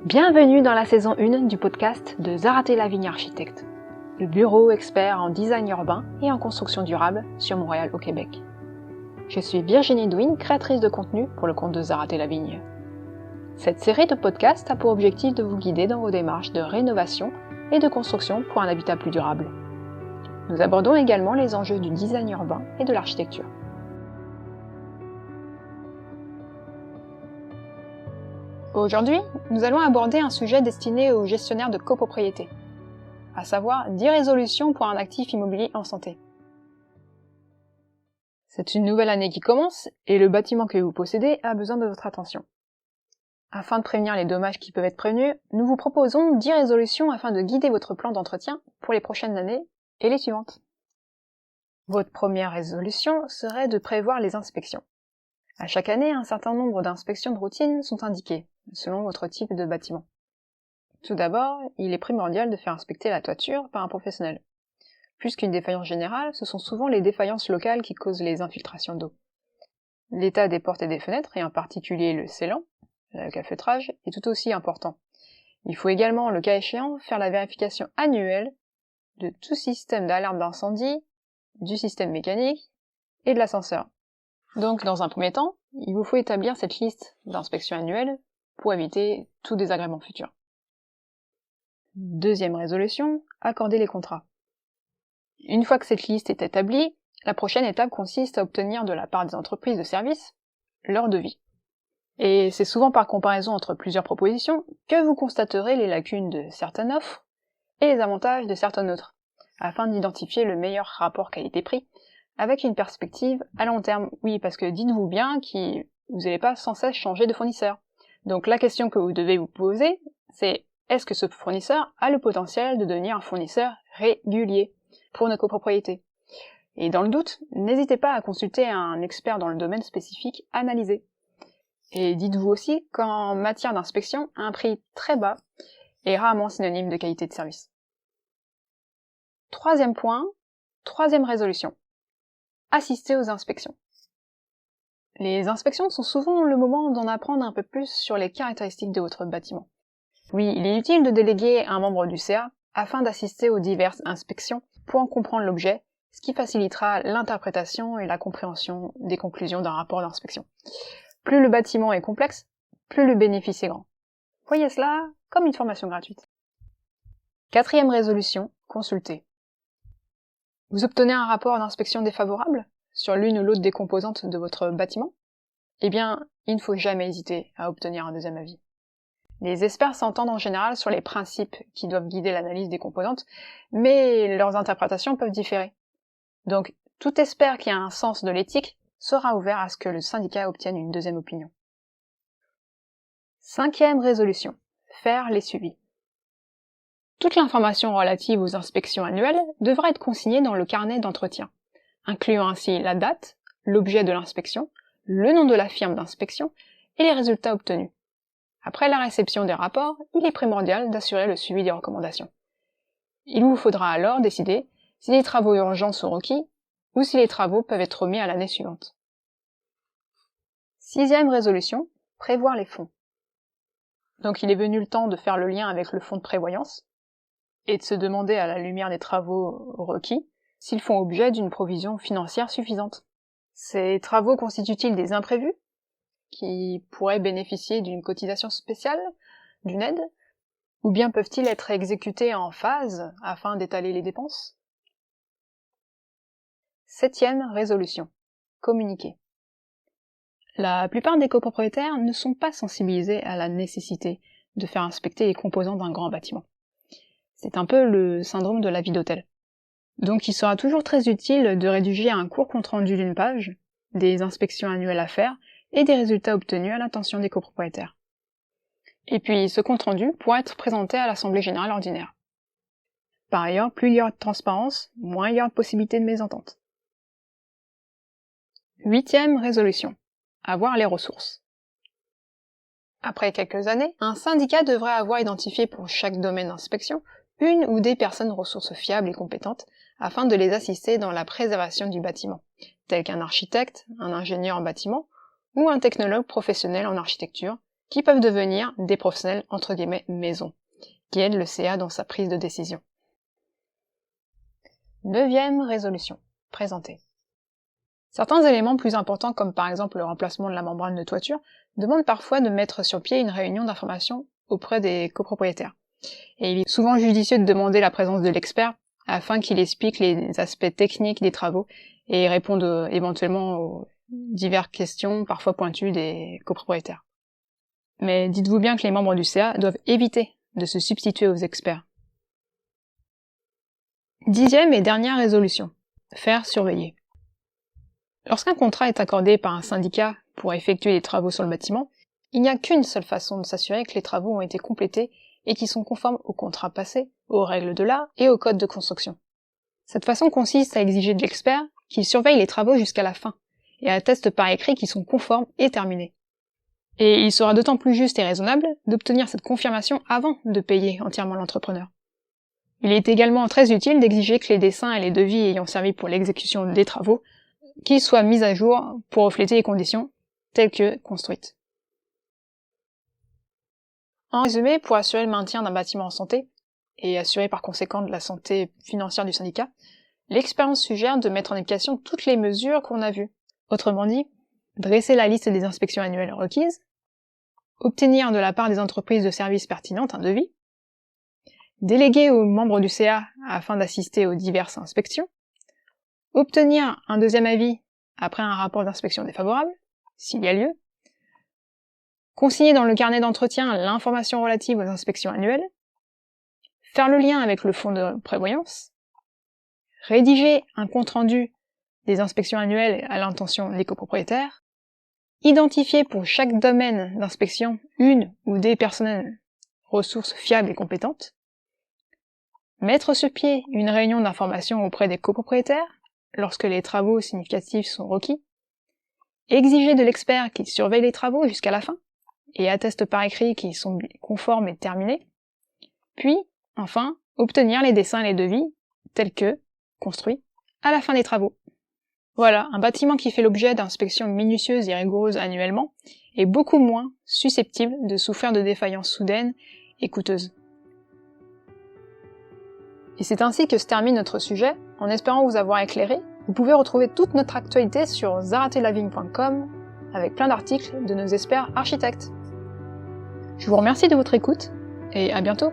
Bienvenue dans la saison 1 du podcast de Zaraté Lavigne Architecte, le bureau expert en design urbain et en construction durable sur Montréal au Québec. Je suis Virginie Douin, créatrice de contenu pour le compte de Zaraté Lavigne. Cette série de podcasts a pour objectif de vous guider dans vos démarches de rénovation et de construction pour un habitat plus durable. Nous abordons également les enjeux du design urbain et de l'architecture. Aujourd'hui, nous allons aborder un sujet destiné aux gestionnaires de copropriété, à savoir 10 résolutions pour un actif immobilier en santé. C'est une nouvelle année qui commence et le bâtiment que vous possédez a besoin de votre attention. Afin de prévenir les dommages qui peuvent être prévenus, nous vous proposons 10 résolutions afin de guider votre plan d'entretien pour les prochaines années et les suivantes. Votre première résolution serait de prévoir les inspections. À chaque année, un certain nombre d'inspections de routine sont indiquées, selon votre type de bâtiment. Tout d'abord, il est primordial de faire inspecter la toiture par un professionnel. Plus qu'une défaillance générale, ce sont souvent les défaillances locales qui causent les infiltrations d'eau. L'état des portes et des fenêtres, et en particulier le scellant, le calfeutrage, est tout aussi important. Il faut également, le cas échéant, faire la vérification annuelle de tout système d'alarme d'incendie, du système mécanique et de l'ascenseur. Donc, dans un premier temps, il vous faut établir cette liste d'inspections annuelles pour éviter tout désagrément futur. Deuxième résolution, accorder les contrats. Une fois que cette liste est établie, la prochaine étape consiste à obtenir de la part des entreprises de services leur devis. Et c'est souvent par comparaison entre plusieurs propositions que vous constaterez les lacunes de certaines offres et les avantages de certaines autres, afin d'identifier le meilleur rapport qualité-prix avec une perspective à long terme. Oui, parce que dites-vous bien que vous n'allez pas sans cesse changer de fournisseur. Donc la question que vous devez vous poser, c'est est-ce que ce fournisseur a le potentiel de devenir un fournisseur régulier pour nos copropriétés? Et dans le doute, n'hésitez pas à consulter un expert dans le domaine spécifique analysé. Et dites-vous aussi qu'en matière d'inspection, un prix très bas est rarement synonyme de qualité de service. Troisième point, troisième résolution. Assister aux inspections. Les inspections sont souvent le moment d'en apprendre un peu plus sur les caractéristiques de votre bâtiment. Oui, il est utile de déléguer un membre du CA afin d'assister aux diverses inspections pour en comprendre l'objet, ce qui facilitera l'interprétation et la compréhension des conclusions d'un rapport d'inspection. Plus le bâtiment est complexe, plus le bénéfice est grand. Voyez cela comme une formation gratuite. Quatrième résolution, consulter. Vous obtenez un rapport d'inspection défavorable sur l'une ou l'autre des composantes de votre bâtiment? Eh bien, il ne faut jamais hésiter à obtenir un deuxième avis. Les experts s'entendent en général sur les principes qui doivent guider l'analyse des composantes, mais leurs interprétations peuvent différer. Donc, tout expert qui a un sens de l'éthique sera ouvert à ce que le syndicat obtienne une deuxième opinion. Cinquième résolution, faire les suivis. Toute l'information relative aux inspections annuelles devra être consignée dans le carnet d'entretien, incluant ainsi la date, l'objet de l'inspection, le nom de la firme d'inspection et les résultats obtenus. Après la réception des rapports, il est primordial d'assurer le suivi des recommandations. Il vous faudra alors décider si les travaux urgents sont requis ou si les travaux peuvent être remis à l'année suivante. Sixième résolution, prévoir les fonds. Donc il est venu le temps de faire le lien avec le fonds de prévoyance et de se demander à la lumière des travaux requis s'ils font objet d'une provision financière suffisante. Ces travaux constituent-ils des imprévus qui pourraient bénéficier d'une cotisation spéciale, d'une aide, ou bien peuvent-ils être exécutés en phase afin d'étaler les dépenses? Septième résolution, communiquer. La plupart des copropriétaires ne sont pas sensibilisés à la nécessité de faire inspecter les composants d'un grand bâtiment. C'est un peu le syndrome de la vie d'hôtel. Donc il sera toujours très utile de rédiger un court compte-rendu d'une page, des inspections annuelles à faire et des résultats obtenus à l'attention des copropriétaires. Et puis ce compte-rendu pourra être présenté à l'Assemblée générale ordinaire. Par ailleurs, plus il y aura de transparence, moins il y aura de possibilités de mésentente. Huitième résolution, avoir les ressources. Après quelques années, un syndicat devrait avoir identifié pour chaque domaine d'inspection une ou des personnes ressources fiables et compétentes afin de les assister dans la préservation du bâtiment, tel qu'un architecte, un ingénieur en bâtiment ou un technologue professionnel en architecture qui peuvent devenir des professionnels entre guillemets maison, qui aident le CA dans sa prise de décision. 9e résolution. Présenter. Certains éléments plus importants, comme par exemple le remplacement de la membrane de toiture, demandent parfois de mettre sur pied une réunion d'information auprès des copropriétaires. Et il est souvent judicieux de demander la présence de l'expert afin qu'il explique les aspects techniques des travaux et réponde éventuellement aux diverses questions, parfois pointues, des copropriétaires. Mais dites-vous bien que les membres du CA doivent éviter de se substituer aux experts. 10e et dernière résolution. Faire surveiller. Lorsqu'un contrat est accordé par un syndicat pour effectuer les travaux sur le bâtiment, il n'y a qu'une seule façon de s'assurer que les travaux ont été complétés et qu'ils sont conformes au contrat passé, aux règles de l'art et au code de construction. Cette façon consiste à exiger de l'expert qu'il surveille les travaux jusqu'à la fin et atteste par écrit qu'ils sont conformes et terminés. Et il sera d'autant plus juste et raisonnable d'obtenir cette confirmation avant de payer entièrement l'entrepreneur. Il est également très utile d'exiger que les dessins et les devis ayant servi pour l'exécution des travaux qu'ils soient mis à jour pour refléter les conditions telles que construites. En résumé, pour assurer le maintien d'un bâtiment en santé, et assurer par conséquent de la santé financière du syndicat, l'expérience suggère de mettre en application toutes les mesures qu'on a vues. Autrement dit, dresser la liste des inspections annuelles requises, obtenir de la part des entreprises de services pertinentes un devis, déléguer aux membres du CA afin d'assister aux diverses inspections, obtenir un deuxième avis après un rapport d'inspection défavorable, s'il y a lieu, consigner dans le carnet d'entretien l'information relative aux inspections annuelles, faire le lien avec le fonds de prévoyance, rédiger un compte-rendu des inspections annuelles à l'intention des copropriétaires, identifier pour chaque domaine d'inspection une ou des personnels ressources fiables et compétentes, mettre sur pied une réunion d'information auprès des copropriétaires lorsque les travaux significatifs sont requis, exiger de l'expert qu'il surveille les travaux jusqu'à la fin et atteste par écrit qu'ils sont conformes et terminés, puis, enfin, obtenir les dessins et les devis tels que construits à la fin des travaux. Voilà, un bâtiment qui fait l'objet d'inspections minutieuses et rigoureuses annuellement est beaucoup moins susceptible de souffrir de défaillances soudaines et coûteuses. Et c'est ainsi que se termine notre sujet. En espérant vous avoir éclairé, vous pouvez retrouver toute notre actualité sur zaratelavigne.com avec plein d'articles de nos experts architectes. Je vous remercie de votre écoute et à bientôt.